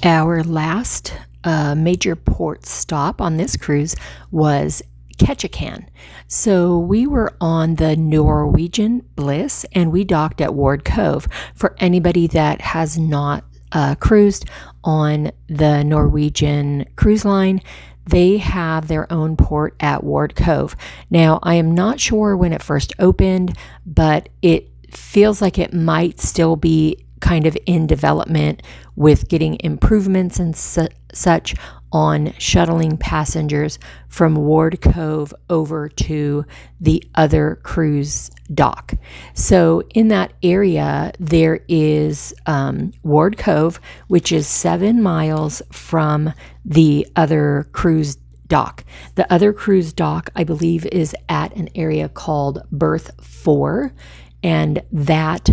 Our last major port stop on this cruise was Ketchikan. So we were on the Norwegian Bliss and we docked at Ward Cove. For anybody that has not cruised on the Norwegian cruise line, they have their own port at Ward Cove. Now, I am not sure when it first opened, but it feels like it might still be kind of in development with getting improvements and such on shuttling passengers from Ward Cove over to the other cruise dock. So in that area, there is Ward Cove, which is 7 miles from the other cruise dock. The other cruise dock, I believe, is at an area called Berth 4, and that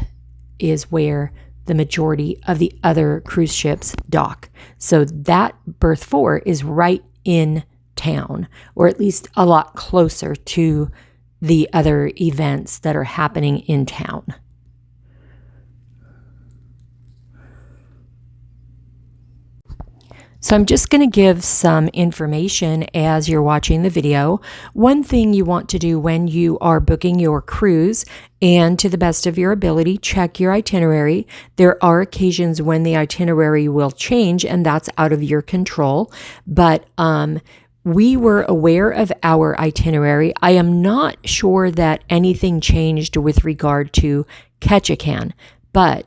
is where the majority of the other cruise ships dock. So that Berth 4 is right in town, or at least a lot closer to the other events that are happening in town. So I'm just going to give some information as you're watching the video. One thing you want to do when you are booking your cruise, and to the best of your ability, check your itinerary. There are occasions when the itinerary will change, and that's out of your control. But we were aware of our itinerary. I am not sure that anything changed with regard to Ketchikan, but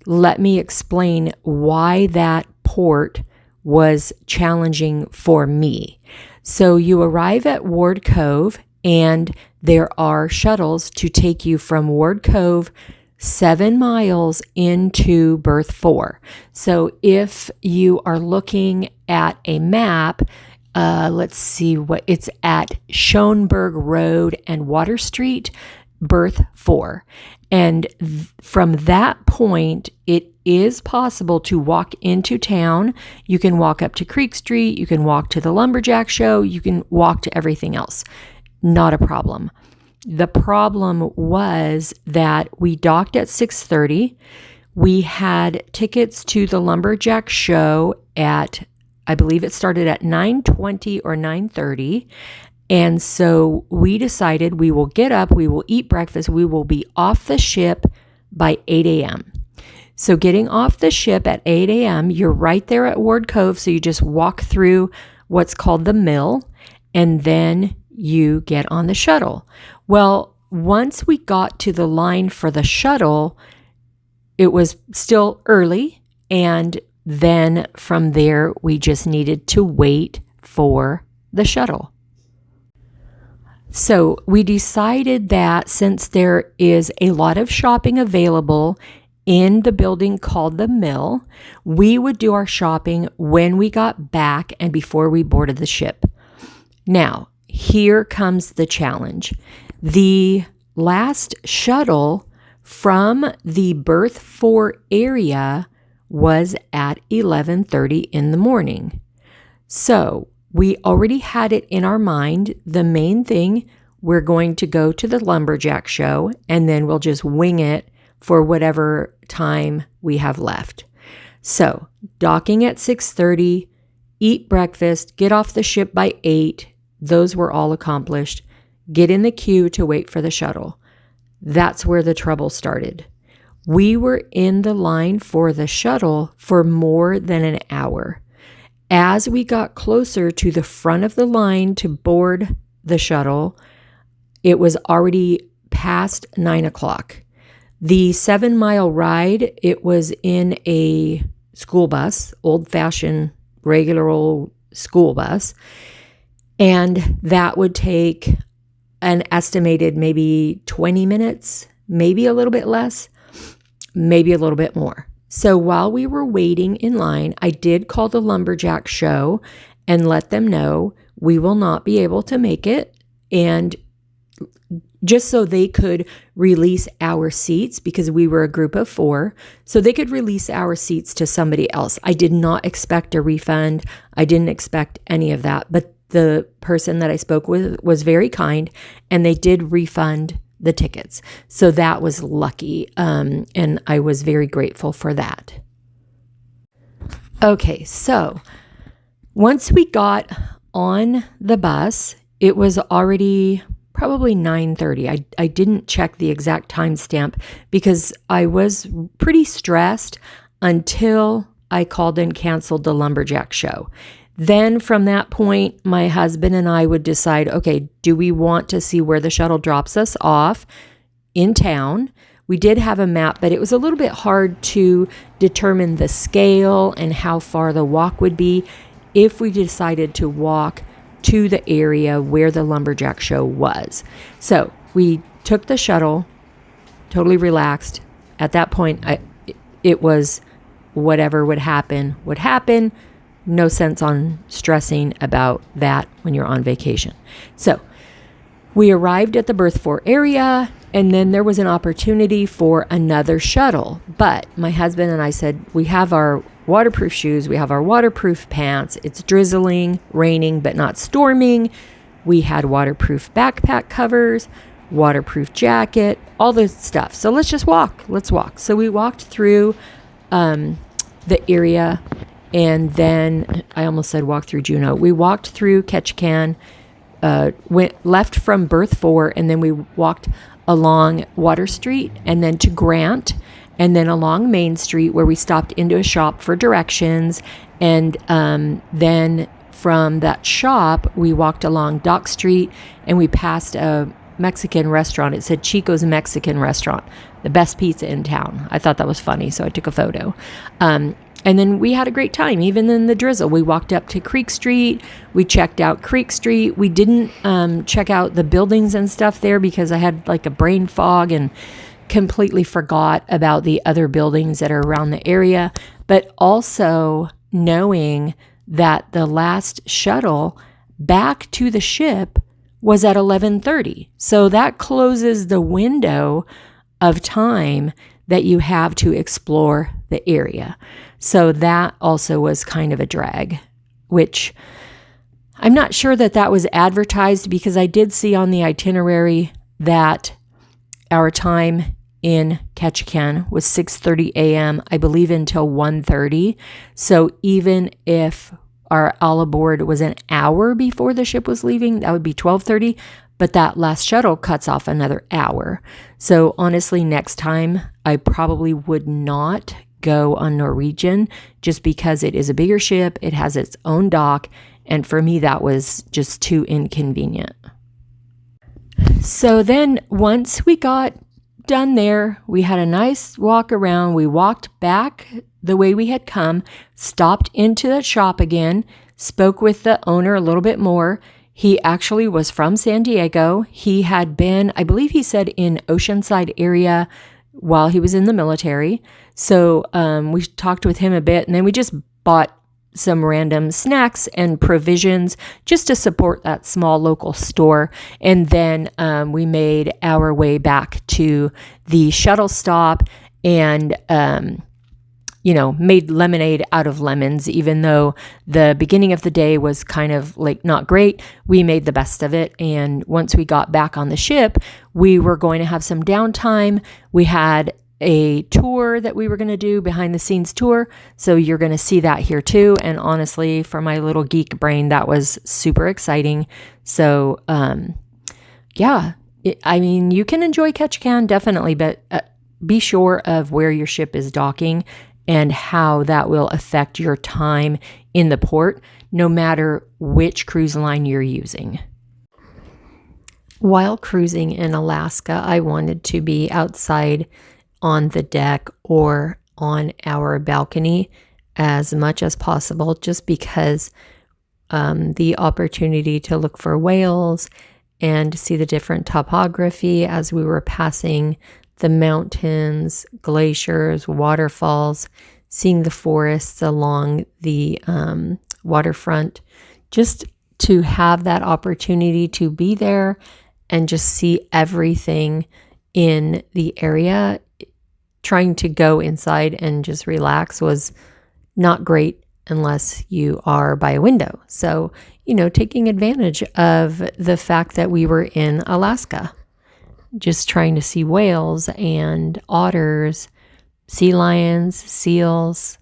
let me explain why that port was challenging for me. So you arrive at Ward Cove and there are shuttles to take you from Ward Cove 7 miles into Berth 4. So if you are looking at a map, let's see what it's at: Schoenbar Road and Water Street, Berth 4. And from that point, it is possible to walk into town. You can walk up to Creek Street, you can walk to the Lumberjack show, you can walk to everything else. Not a problem. The problem was that we docked at 6:30. We had tickets to the Lumberjack show at, I believe it started at 9:20 or 9:30. And so we decided we will get up, we will eat breakfast, we will be off the ship by 8 a.m. So getting off the ship at 8 a.m., you're right there at Ward Cove, so you just walk through what's called the mill, and then you get on the shuttle. Well, once we got to the line for the shuttle, it was still early, and then from there, we just needed to wait for the shuttle. So we decided that since there is a lot of shopping available in the building called the Mill, we would do our shopping when we got back and before we boarded the ship. Now, here comes the challenge. The last shuttle from the Berth 4 area was at 11:30 in the morning. So we already had it in our mind. The main thing, we're going to go to the Lumberjack show and then we'll just wing it for whatever time we have left. So docking at 6:30, eat breakfast, get off the ship by 8. Those were all accomplished. Get in the queue to wait for the shuttle. That's where the trouble started. We were in the line for the shuttle for more than an hour. As we got closer to the front of the line to board the shuttle, it was already past 9 o'clock. The 7-mile ride, it was in a school bus, old-fashioned, regular old school bus, and that would take an estimated maybe 20 minutes, maybe a little bit less, maybe a little bit more. So while we were waiting in line, I did call the Lumberjack show and let them know we will not be able to make it, and just so they could release our seats, because we were a group of 4, so they could release our seats to somebody else. I did not expect a refund. I didn't expect any of that, but the person that I spoke with was very kind, and they did refund the tickets. So that was lucky, and I was very grateful for that. Okay, so once we got on the bus, it was already probably 9:30. I didn't check the exact timestamp because I was pretty stressed until I called and canceled the Lumberjack show. Then from that point, my husband and I would decide, okay, do we want to see where the shuttle drops us off in town? We did have a map, but it was a little bit hard to determine the scale and how far the walk would be if we decided to walk to the area where the Lumberjack show was. So we took the shuttle, totally relaxed. At that point, it was whatever would happen would happen. No sense on stressing about that when you're on vacation. So we arrived at the Berth 4 area, and then there was an opportunity for another shuttle. But my husband and I said, we have our waterproof shoes, we have our waterproof pants. It's drizzling, raining, but not storming. We had waterproof backpack covers, waterproof jacket, all this stuff. So let's just walk. Let's walk. So we walked through the area, and then I almost said walk through Juneau. We walked through Ketchikan, went left from Berth 4, and then we walked along Water Street and then to Grant, and then along Main Street where we stopped into a shop for directions. And then from that shop, we walked along Dock Street and we passed a Mexican restaurant. It said Chico's Mexican Restaurant, the best pizza in town. I thought that was funny, so I took a photo. And then we had a great time, even in the drizzle. We walked up to Creek Street. We checked out Creek Street. We didn't check out the buildings and stuff there because I had like a brain fog and completely forgot about the other buildings that are around the area. But also knowing that the last shuttle back to the ship was at 11:30. So that closes the window of time that you have to explore the area. So that also was kind of a drag, which I'm not sure that that was advertised because I did see on the itinerary that our time in Ketchikan was 6:30 a.m., I believe until 1:30. So even if our all aboard was an hour before the ship was leaving, that would be 12:30. But that last shuttle cuts off another hour. So honestly, next time I probably would not go on Norwegian just because it is a bigger ship. It has its own dock. And for me, that was just too inconvenient. So then once we got done there, we had a nice walk around. We walked back the way we had come, stopped into the shop again, spoke with the owner a little bit more. He actually was from San Diego. He had been, I believe he said, in Oceanside area while he was in the military. So we talked with him a bit, and then we just bought some random snacks and provisions just to support that small local store. And then we made our way back to the shuttle stop and made lemonade out of lemons. Even though the beginning of the day was kind of like not great, we made the best of it. And once we got back on the ship, we were going to have some downtime. We had a tour that we were going to do, behind the scenes tour. So you're going to see that here too. And honestly, for my little geek brain, that was super exciting. So, you can enjoy Ketchikan definitely, but be sure of where your ship is docking and how that will affect your time in the port, no matter which cruise line you're using. While cruising in Alaska, I wanted to be outside on the deck or on our balcony as much as possible, just because the opportunity to look for whales and see the different topography as we were passing the mountains, glaciers, waterfalls, seeing the forests along the waterfront, just to have that opportunity to be there and just see everything in the area. Trying to go inside and just relax was not great unless you are by a window. So, taking advantage of the fact that we were in Alaska, just trying to see whales and otters, sea lions, seals,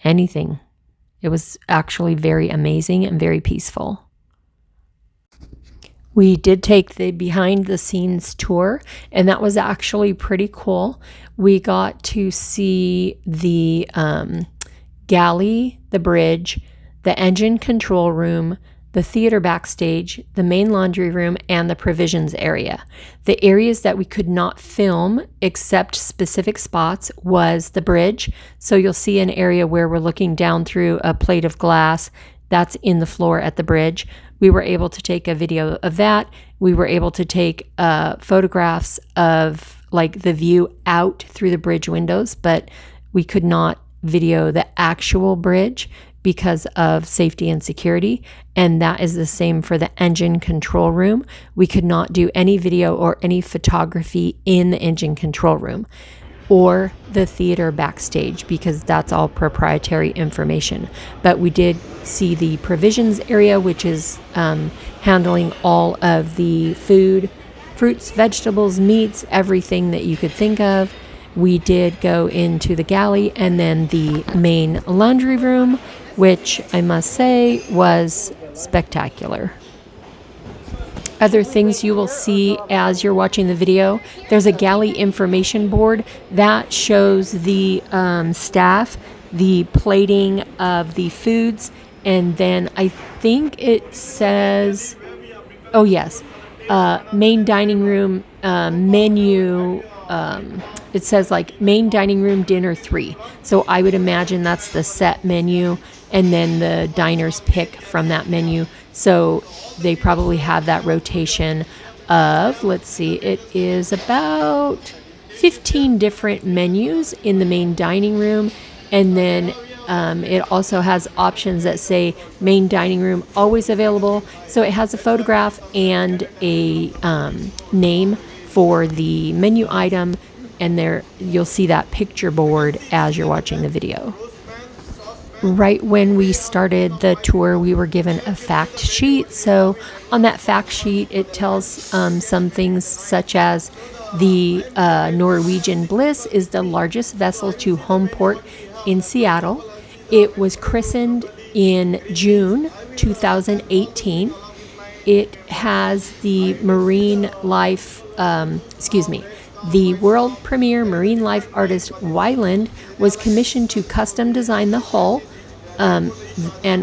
anything. It was actually very amazing and very peaceful. We did take the behind the scenes tour, and that was actually pretty cool. We got to see the galley, the bridge, the engine control room, the theater backstage, the main laundry room, and the provisions area. The areas that we could not film except specific spots was the bridge. So you'll see an area where we're looking down through a plate of glass that's in the floor at the bridge. We were able to take a video of that. We were able to take photographs of like the view out through the bridge windows, but we could not video the actual bridge because of safety and security. And that is the same for the engine control room. We could not do any video or any photography in the engine control room or the theater backstage because that's all proprietary information. But we did see the provisions area, which is handling all of the food, fruits, vegetables, meats, everything that you could think of. We did go into the galley and then the main laundry room, which I must say was spectacular. Other things you will see as you're watching the video, there's a galley information board that shows the staff, the plating of the foods, and then I think it says, oh yes, main dining room menu. It says like main dining room dinner 3. So I would imagine that's the set menu and then the diners pick from that menu. So they probably have that rotation of, let's see, it is about 15 different menus in the main dining room. And then it also has options that say main dining room always available. So it has a photograph and a name for the menu item, and there you'll see that picture board as you're watching the video. Right when we started the tour, we were given a fact sheet. So on that fact sheet, it tells some things such as the Norwegian Bliss is the largest vessel to home port in Seattle. It was christened in June 2018. It has the the world premiere marine life artist Wyland was commissioned to custom design the hull and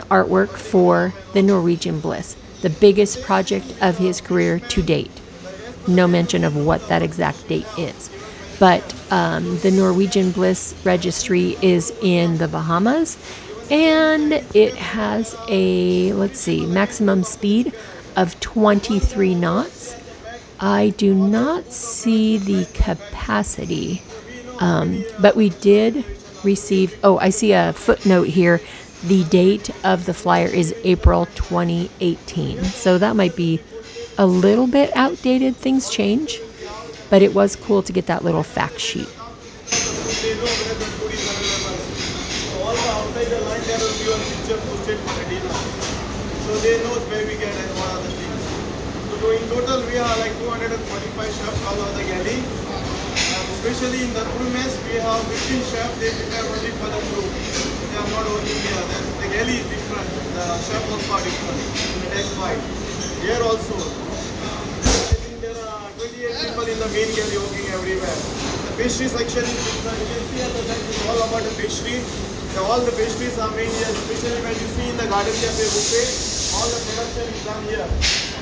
artwork for the Norwegian Bliss, the biggest project of his career to date. No mention of what that exact date is. But the Norwegian Bliss registry is in the Bahamas, and it has a, maximum speed of 23 knots. I do not see the capacity, but we did receive, I see a footnote here. The date of the flyer is April 2018. So that might be a little bit outdated. Things change, but it was cool to get that little fact sheet. So they know where we get and what are the things. So in total we have like 245 chefs all over the galley. Especially in the crew mess we have 15 chefs, they prepare only for the crew. They are not only here. The galley is different, the chef also are different. The next fight. Here also, I think there are 28 people in the main galley working everywhere. The pastry section is different. You can see at the back is all about the pastry. All the pastries are made here, especially when you see in the Garden Cafe buffet, all the production is done here.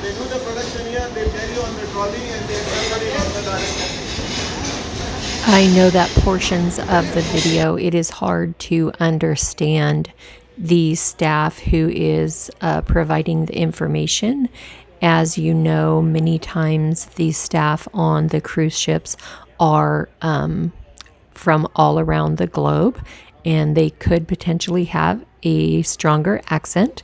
They do the production here, they carry on the trolley and they assemble it on the Garden Cafe. I know that portions of the video, it is hard to understand the staff who is providing the information. As you know, many times the staff on the cruise ships are from all around the globe, and they could potentially have a stronger accent.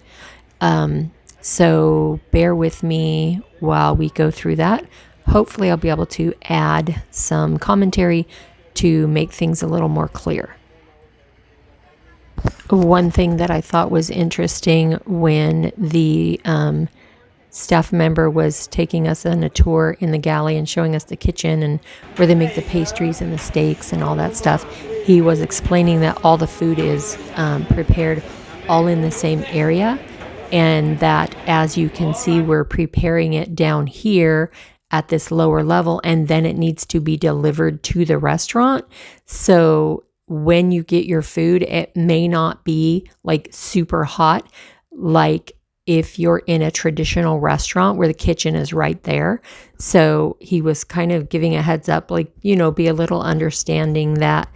So bear with me while we go through that. Hopefully I'll be able to add some commentary to make things a little more clear. One thing that I thought was interesting when the staff member was taking us on a tour in the galley and showing us the kitchen and where they make the pastries and the steaks and all that stuff. He was explaining that all the food is prepared all in the same area, and that, as you can see, we're preparing it down here at this lower level, and then it needs to be delivered to the restaurant. So when you get your food, it may not be like super hot, like if you're in a traditional restaurant where the kitchen is right there. So he was kind of giving a heads up, like, you know, be a little understanding that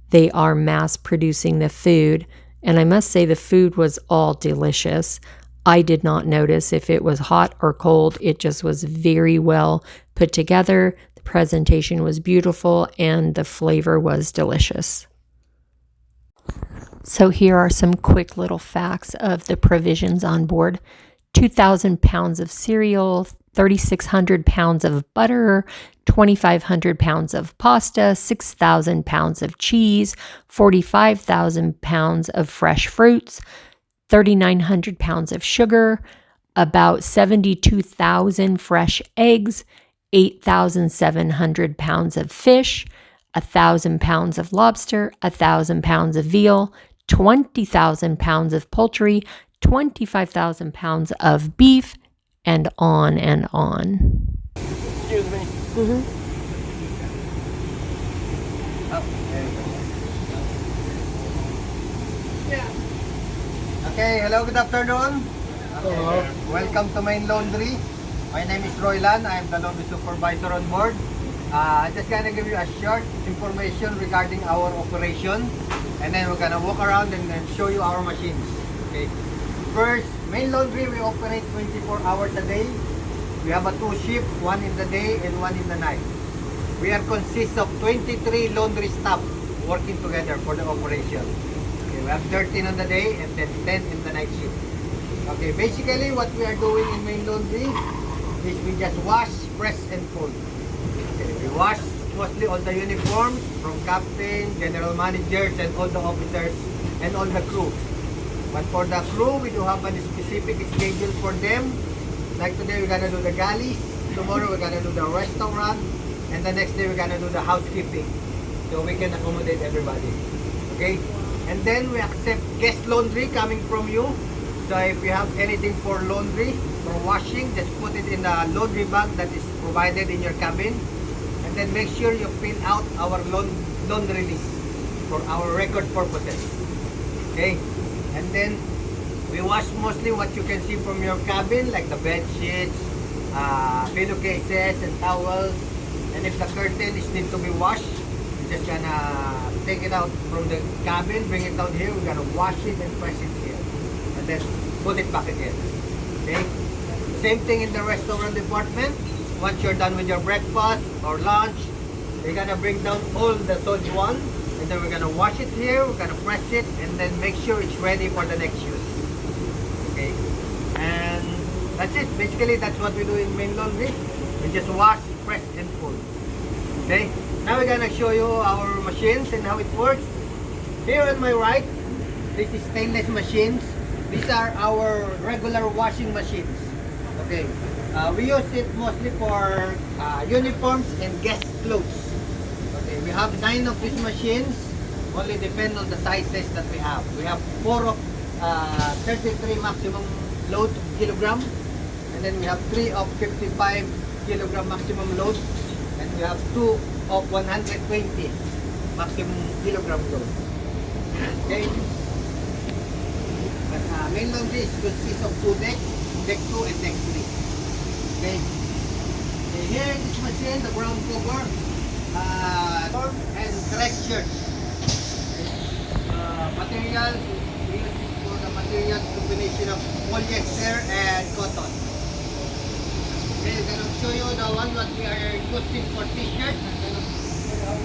they are mass producing the food. And I must say the food was all delicious. I did not notice if it was hot or cold. It just was very well put together. The presentation was beautiful and the flavor was delicious. So here are some quick little facts of the provisions on board. 2,000 pounds of cereal, 3,600 pounds of butter, 2,500 pounds of pasta, 6,000 pounds of cheese, 45,000 pounds of fresh fruits, 3,900 pounds of sugar, about 72,000 fresh eggs, 8,700 pounds of fish, 1,000 pounds of lobster, 1,000 pounds of veal, 20,000 pounds of poultry, 25,000 pounds of beef, and on and on. Excuse me. Oh, there you go. Okay, hello, good afternoon. Welcome to Main Laundry. My name is Roylan. I am the laundry supervisor on board. I'm just gonna give you a short information regarding our operation, and then we're gonna walk around and then show you our machines. Okay. First, Main Laundry, we operate 24 hours a day. We have a 2 shift, one in the day and one in the night. We are consist of 23 laundry staff working together for the operation. Okay, we have 13 on the day and then 10 in the night shift. Okay, basically what we are doing in Main Laundry is we just wash, press, and fold. Okay, we wash mostly all the uniforms from captain, general managers, and all the officers and all the crew. But for the crew, we do have a specific schedule for them. Like today, we're gonna do the galleys. Tomorrow, we're gonna do the restaurant. And the next day, we're gonna do the housekeeping. So we can accommodate everybody. Okay? And then we accept guest laundry coming from you. So if you have anything for laundry, for washing, just put it in the laundry bag that is provided in your cabin. And then make sure you fill out our laundry list for our record purposes. Okay? And then we wash mostly what you can see from your cabin, like the bed sheets, pillowcases, and towels. And if the curtain is need to be washed, we're just gonna take it out from the cabin, bring it out here. We're gonna wash it and press it here, and then put it back again. Okay. Same thing in the restaurant department. Once you're done with your breakfast or lunch, you're gonna bring down all the sold one. And then we're gonna wash it here, we're gonna press it, and then make sure it's ready for the next use. Okay, and that's it. Basically, that's what we do in Main Laundry. We just wash, press, and fold. Okay, now we're gonna show you our machines and how it works. Here on my right, this is stainless machines. These are our regular washing machines. Okay, we use it mostly for uniforms and guest clothes. Okay, we have 9 of these machines. Only depend on the sizes that we have. We have 4 of 33 maximum load kilogram, and then we have 3 of 55 kilogram maximum load, and we have 2 of 120 maximum kilogram load. Okay. But Main Laundry consists of 2 decks, deck 2 and deck 3. Okay. Okay, here in this machine, the ground cover and dress shirts. Materials, we use this for the materials combination of polyester and cotton. Okay, I'm going to show you the one that we are using for t-shirts. I'm going to show you how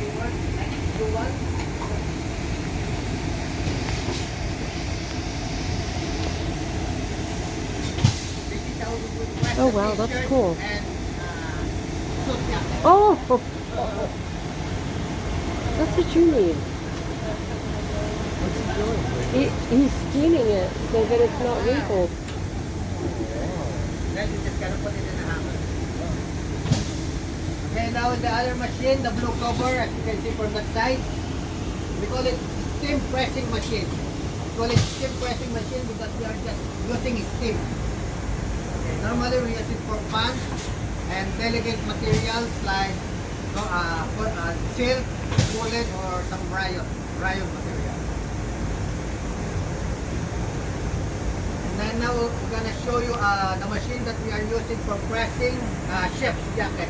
it works. Let's do one. This is how we would press Oh the wow, that's t-shirt cool. and suit jacket. Oh, that's what you need. He's steaming it so that it's not wrinkled. Then you just gonna put it in a hanger. Okay, now in the other machine, the blue cover, as you can see from that side, we call it steam pressing machine. We call it steam pressing machine because we are just using steam. Okay, normally we use it for pants and delicate materials like silk, woolen, or some rayon material. And then now we're gonna show you the machine that we are using for pressing chef's jacket.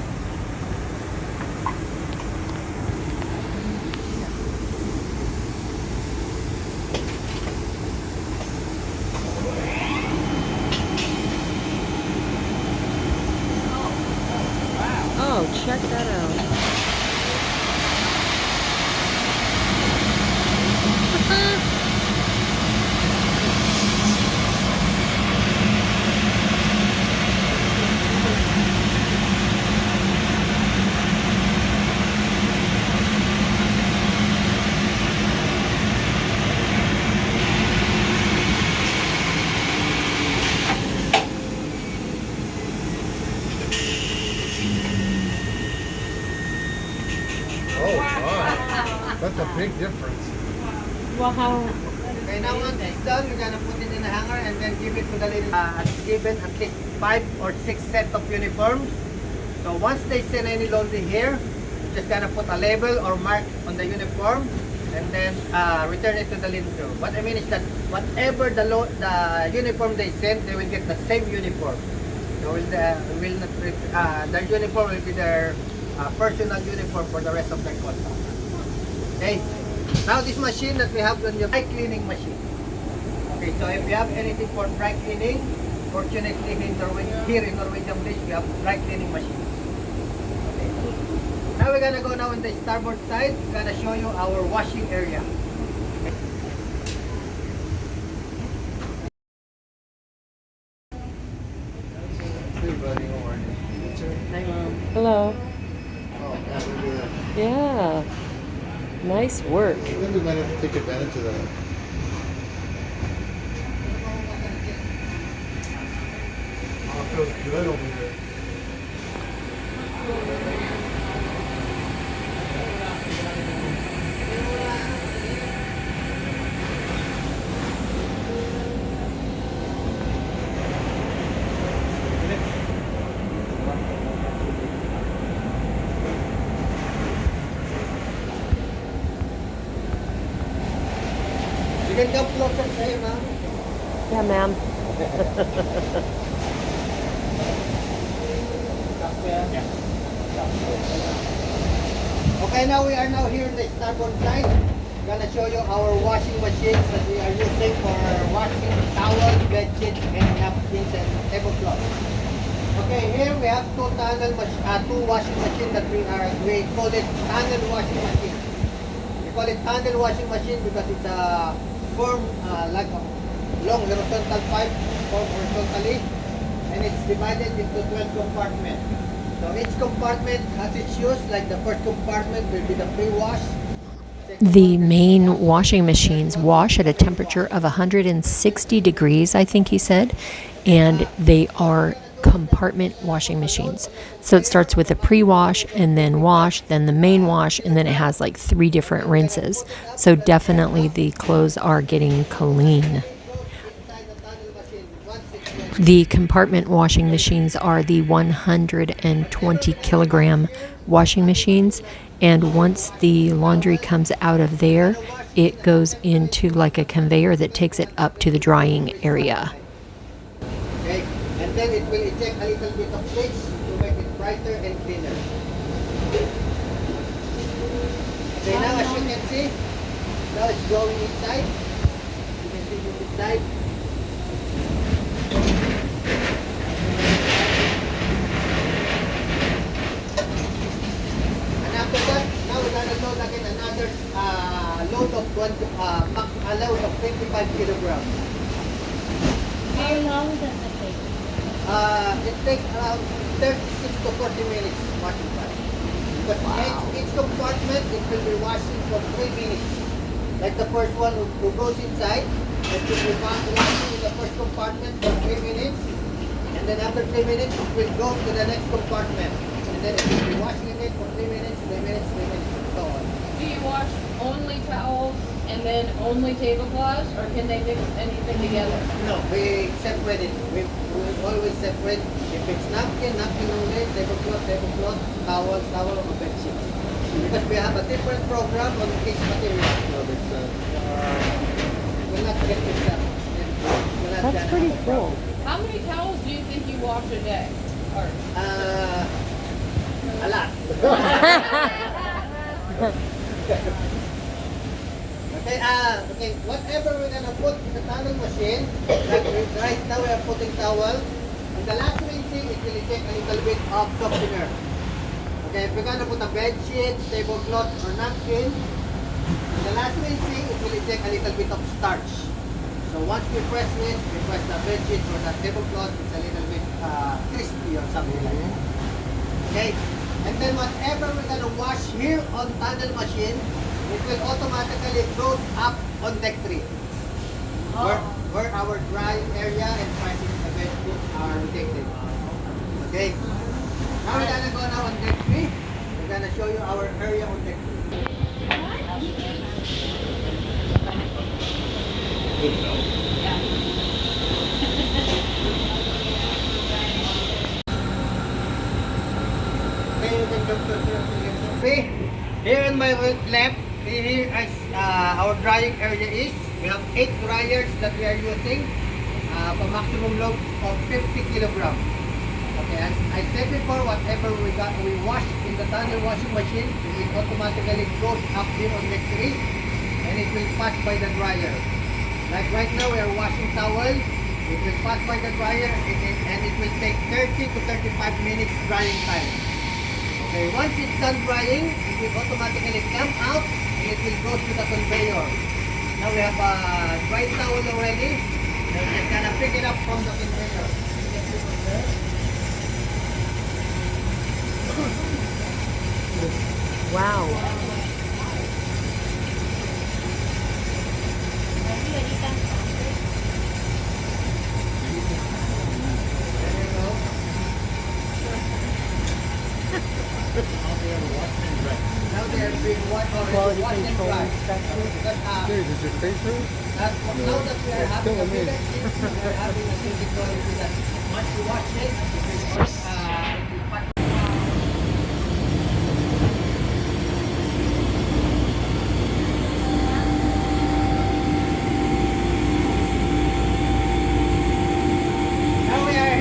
Oh, check that out. Oh, wow. That's a big difference. Wow. Okay, now once it's done, we're gonna put it in a hanger and then give it to the lady. Given at least 5 or 6 sets of uniforms. So once they send any laundry here, we're just gonna put a label or mark on the uniform and then return it to the linen crew. What I mean is that whatever the uniform they send, they will get the same uniform. So their uniform will be their personal uniform for the rest of their contract. Okay. Now this machine that we have on the dry cleaning machine. Okay, so if you have anything for dry cleaning, fortunately here in Norwegian Beach we have dry cleaning machine. Okay. Now we're gonna go now on the starboard side. We're gonna show you our washing area. Hey, buddy, how are you? Hi, Mom. Hello. Oh, yeah, we're good. Yeah. Nice work. I think we might have to take advantage of that. Oh, it feels good over here. You can come closer, say, Mom. Yeah, ma'am. Okay, now we are now here in the starboard side. I'm gonna show you our washing machines that we are using for washing towels, bed sheets, and napkins and tablecloths. Okay, here we have two washing machines that we call it tunnel washing machine. We call it tunnel washing machine because it's a form like a long horizontal pipe formed horizontally, and it's divided into 12 compartments. So each compartment has its use, like the first compartment will be the pre-wash. The main washing machines wash at a temperature of 160 degrees, I think he said, and they are compartment washing machines. So it starts with a pre-wash and then wash, then the main wash, and then it has like 3 different rinses. So definitely the clothes are getting clean. The compartment washing machines are the 120 kilogram washing machines, and once the laundry comes out of there, it goes into like a conveyor that takes it up to the drying area. Okay, and then it will eject a little bit of bleach to make it brighter and cleaner. Okay, now as you can see, now it's going inside. You can see from inside. And after that, now we're gonna load again another load of 25 kilograms. How long does it take? It takes around 36 to 40 minutes washing time. But each compartment, it will be washing for 3 minutes. Like the first one who goes inside, it will be washing in the first compartment for 3 minutes. And And then after 3 minutes, it will go to the next compartment. And then it will be washing it for 3 minutes, 3 minutes, 3 minutes, and so on. Do you wash only towels and then only tablecloths, or can they mix anything together? No, we separate it. We always separate. If it's napkin, napkin only, tablecloth, towel, towel, or bed sheet. Because we have a different program on each material. We'll not get this up. That's pretty cool. How many towels do you think you wash a day? Or A lot. Okay, whatever we're gonna put in the towel machine, right now we are putting towel. And the last rinsing, it will take a little bit of softener. Okay, if we're gonna put a bed sheet, tablecloth, or napkin, in the last rinsing, it will take a little bit of starch. So once we press it, we press the bed sheet or the tablecloth, it's a little bit crispy or something like that. Okay, and then whatever we're gonna wash here on tunnel machine, it will automatically goes up on deck 3. Where our dry area and pressing the bed sheet are located. Okay, now we're gonna go now on deck 3. We're gonna show you our area on deck 3. Here on my left, here is our drying area is. We have 8 dryers that we are using for maximum load of 50 kilograms. Okay, as I said before, whatever we wash in the tunnel washing machine, it will automatically goes up here on deck 3 and it will pass by the dryer. Like right now we are washing towel, it will pass by the dryer and it will take 30 to 35 minutes drying time. Okay, once it's done drying, it will automatically come out and it will go to the conveyor. Now we have a dry towel already. We're just gonna pick it up from the conveyor. Wow. Now they are being washed Quality and control dry. inspection. Dude, is your face hurt? Now that we are having a bigger sheet, we are having a good quality that once you wash it, it will pass.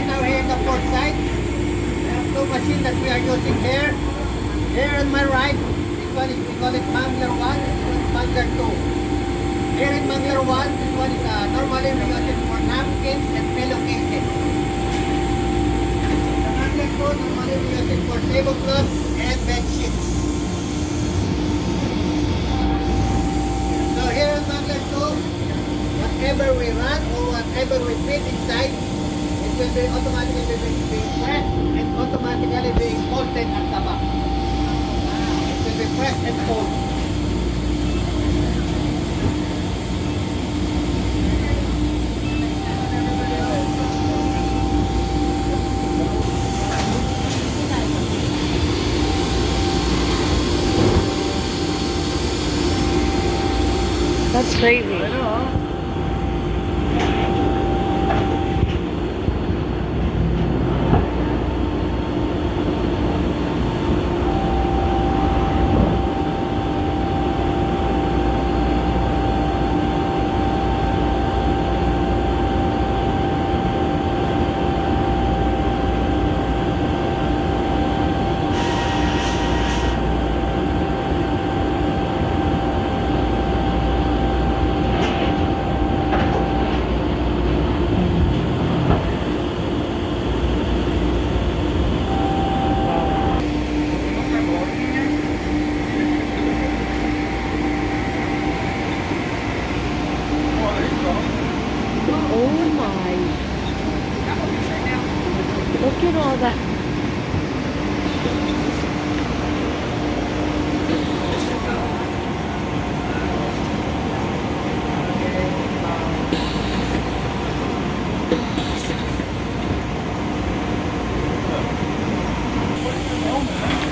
Now here in the port side. We have 2 machines that we are using here. Here on my right, this one is, we call it Mangler 1, this one is Mangler 2. Here in Mangler 1, this one is normally we use it for napkins and pillowcases. The Mangler 2, normally we use it for tablecloths and bed sheets. So here in Mangler 2, whatever we run or whatever we fit inside, it will be automatically being pressed and automatically being folded at the back. It will be pressed and folded. That's crazy. Oh my. Look at all that. Oklahoma.